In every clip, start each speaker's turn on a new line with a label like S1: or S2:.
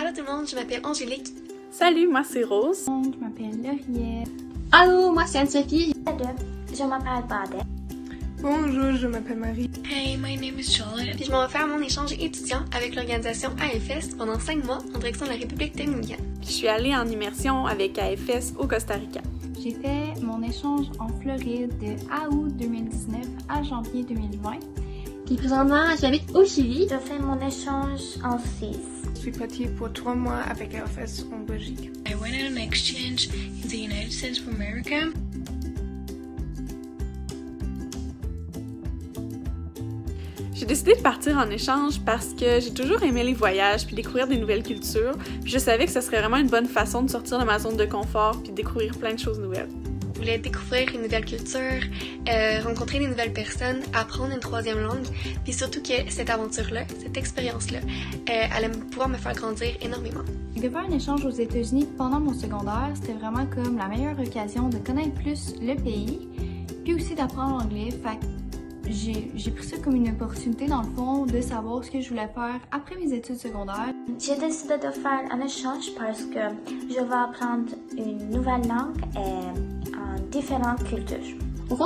S1: Allô tout le monde, je m'appelle Angélique.
S2: Salut, moi c'est Rose.
S3: Je m'appelle Lauriette.
S4: Allô, moi c'est Anne-Sophie.
S3: Je m'appelle Badet.
S5: Bonjour, je m'appelle Marie.
S1: Hey, my name is Charlotte. Puis je m'en vais faire mon échange étudiant avec l'organisation AFS pendant 5 mois en direction de la République dominicaine.
S2: Puis je suis allée en immersion avec AFS au Costa Rica.
S3: J'ai fait mon échange en Floride de août 2019 à janvier 2020.
S4: Puis présentement, j'habite au Chili.
S3: J'ai fait mon échange en Suisse.
S5: Je suis partie pour 3 mois avec AFS en Belgique.
S1: I went on an exchange in the United States of America.
S2: J'ai décidé de partir en échange parce que j'ai toujours aimé les voyages puis découvrir des nouvelles cultures. Puis je savais que ce serait vraiment une bonne façon de sortir de ma zone de confort puis de découvrir plein de choses nouvelles.
S1: Je voulais découvrir une nouvelle culture, rencontrer des nouvelles personnes, apprendre une 3e langue, puis surtout que cette aventure-là, cette expérience-là, allait pouvoir me faire grandir énormément.
S3: De faire un échange aux États-Unis pendant mon secondaire, c'était vraiment comme la meilleure occasion de connaître plus le pays, puis aussi d'apprendre l'anglais. Fait que j'ai pris ça comme une opportunité dans le fond de savoir ce que je voulais faire après mes études secondaires.
S6: J'ai décidé de faire un échange parce que je vais apprendre une nouvelle langue en différentes cultures.
S4: Au fond,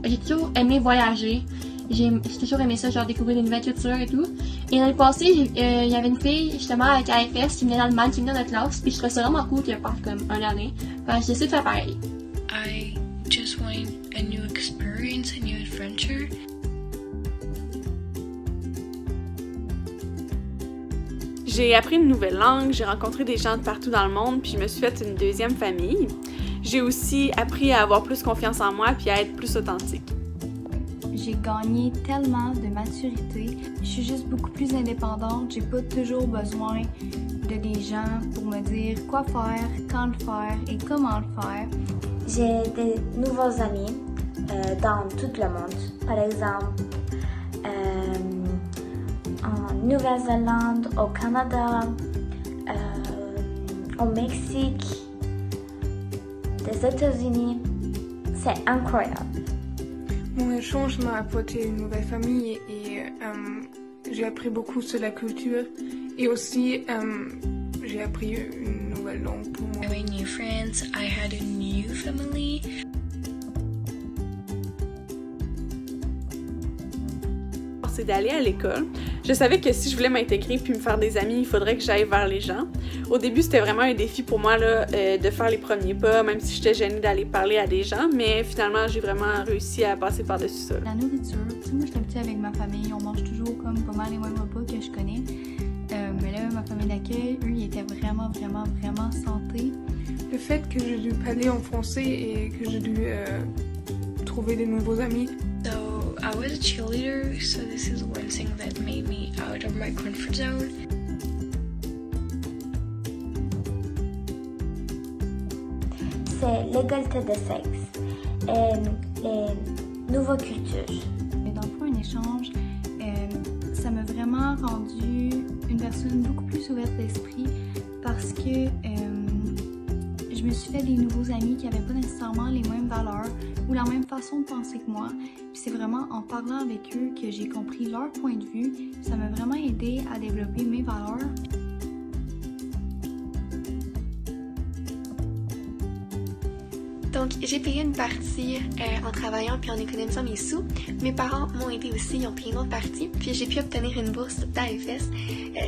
S4: j'ai toujours aimé voyager. J'ai toujours aimé ça, genre découvrir des nouvelles cultures et tout. Et l'année passée, il y avait une fille justement avec AFS qui venait d'Allemagne, qui venait de notre classe, puis je trouvais ça vraiment cool qu'elle parte comme une année. Fait que j'ai décidé de faire pareil.
S1: I just want a new experience, a new adventure.
S2: J'ai appris une nouvelle langue, j'ai rencontré des gens de partout dans le monde puis je me suis fait une 2e famille. J'ai aussi appris à avoir plus confiance en moi puis à être plus authentique.
S3: J'ai gagné tellement de maturité. Je suis juste beaucoup plus indépendante. J'ai pas toujours besoin de des gens pour me dire quoi faire, quand le faire et comment le faire.
S6: J'ai des nouveaux amis dans tout le monde. Par exemple, en Nouvelle-Zélande, au Canada, au Mexique, des États-Unis. C'est incroyable.
S5: Mon échange m'a apporté une nouvelle famille et j'ai appris beaucoup sur la culture et aussi j'ai appris une nouvelle langue pour moi.
S1: I made new friends, I had a new family.
S2: C'est d'aller à l'école. Je savais que si je voulais m'intégrer puis me faire des amis, il faudrait que j'aille vers les gens. Au début, c'était vraiment un défi pour moi là, de faire les premiers pas, même si j'étais gênée d'aller parler à des gens, mais finalement, j'ai vraiment réussi à passer par-dessus ça.
S3: La nourriture, tu sais, moi j'étais habituée avec ma famille, on mange toujours comme pas mal les mêmes repas que je connais. Mais là, ma famille d'accueil, eux, ils étaient vraiment santé.
S5: Le fait que j'ai dû parler en français et que j'ai dû trouver des nouveaux amis.
S1: So I was a cheerleader, so this is one thing that made me out of my comfort zone.
S6: C'est l'égalité des sexes et les nouvelles cultures.
S3: Dans le fond, un échange, ça m'a vraiment rendu une personne beaucoup plus ouverte d'esprit parce que je me suis fait des nouveaux amis qui n'avaient pas nécessairement les mêmes valeurs ou la même façon de penser que moi. Puis c'est vraiment en parlant avec eux que j'ai compris leur point de vue. Ça m'a vraiment aidé à développer mes valeurs.
S1: Donc, j'ai payé une partie en travaillant puis en économisant mes sous. Mes parents m'ont aidé aussi, ils ont payé une autre partie. Puis j'ai pu obtenir une bourse d'AFS,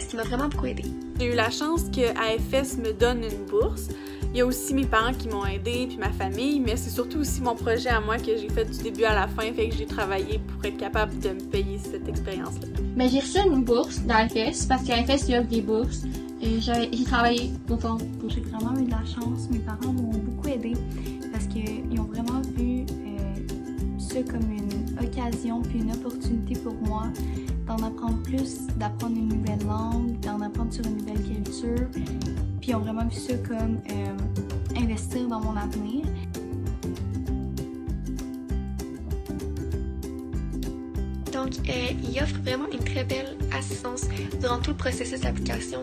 S1: ce qui m'a vraiment beaucoup aidé.
S2: J'ai eu la chance que AFS me donne une bourse. Il y a aussi mes parents qui m'ont aidée puis ma famille, mais c'est surtout aussi mon projet à moi que j'ai fait du début à la fin, fait que j'ai travaillé pour être capable de me payer cette expérience-là.
S4: Mais j'ai reçu une bourse d'AFS parce qu'AFS lui offre des bourses. Et j'ai travaillé au fond.
S3: J'ai vraiment eu de la chance. Mes parents m'ont beaucoup aidé parce qu'ils ont vraiment vu ça comme une occasion puis une opportunité pour moi d'en apprendre plus, d'apprendre une nouvelle langue, d'en apprendre sur une nouvelle culture. Puis ils ont vraiment vu ça comme investir dans mon avenir.
S1: Donc, Donc, il offre vraiment une très belle assistance durant tout le processus d'application.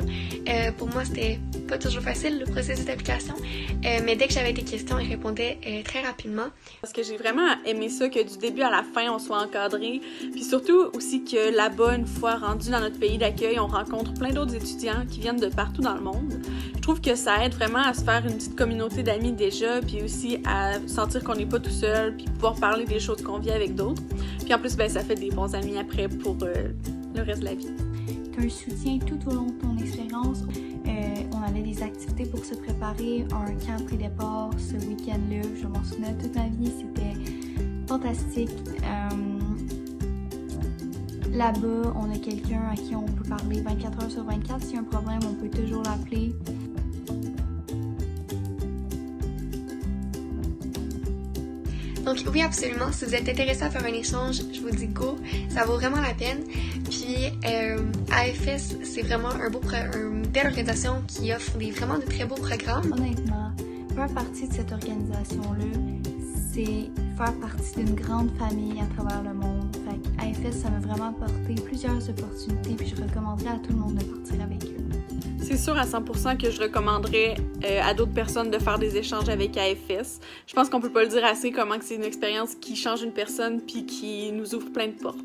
S1: Pour moi, c'était pas toujours facile, le processus d'application, mais dès que j'avais des questions, il répondait très rapidement.
S2: Parce que j'ai vraiment aimé ça, que du début à la fin, on soit encadré, puis surtout aussi que là-bas, une fois rendu dans notre pays d'accueil, on rencontre plein d'autres étudiants qui viennent de partout dans le monde. Je trouve que ça aide vraiment à se faire une petite communauté d'amis déjà, puis aussi à sentir qu'on n'est pas tout seul, puis pouvoir parler des choses qu'on vit avec d'autres. Puis en plus, ben, ça fait des bons amis après pour le reste de la vie.
S3: Tu as un soutien tout au long de ton expérience. On avait des activités pour se préparer, un camp pré-départ ce week-end-là. Je m'en souviens toute ma vie, c'était fantastique. Là-bas, on a quelqu'un à qui on peut parler 24 heures sur 24. S'il y a un problème, on peut toujours l'appeler.
S1: Donc oui, absolument, si vous êtes intéressé à faire un échange, je vous dis go, ça vaut vraiment la peine. Puis AFS, c'est vraiment une belle organisation qui offre vraiment de très beaux programmes.
S3: Honnêtement, faire partie de cette organisation-là, c'est faire partie d'une grande famille à travers le monde. Fait que AFS, ça m'a vraiment apporté plusieurs opportunités, puis je recommanderais à tout le monde de partir avec eux.
S2: C'est sûr à 100% que je recommanderais à d'autres personnes de faire des échanges avec AFS. Je pense qu'on peut pas le dire assez comment que c'est une expérience qui change une personne puis qui nous ouvre plein de portes.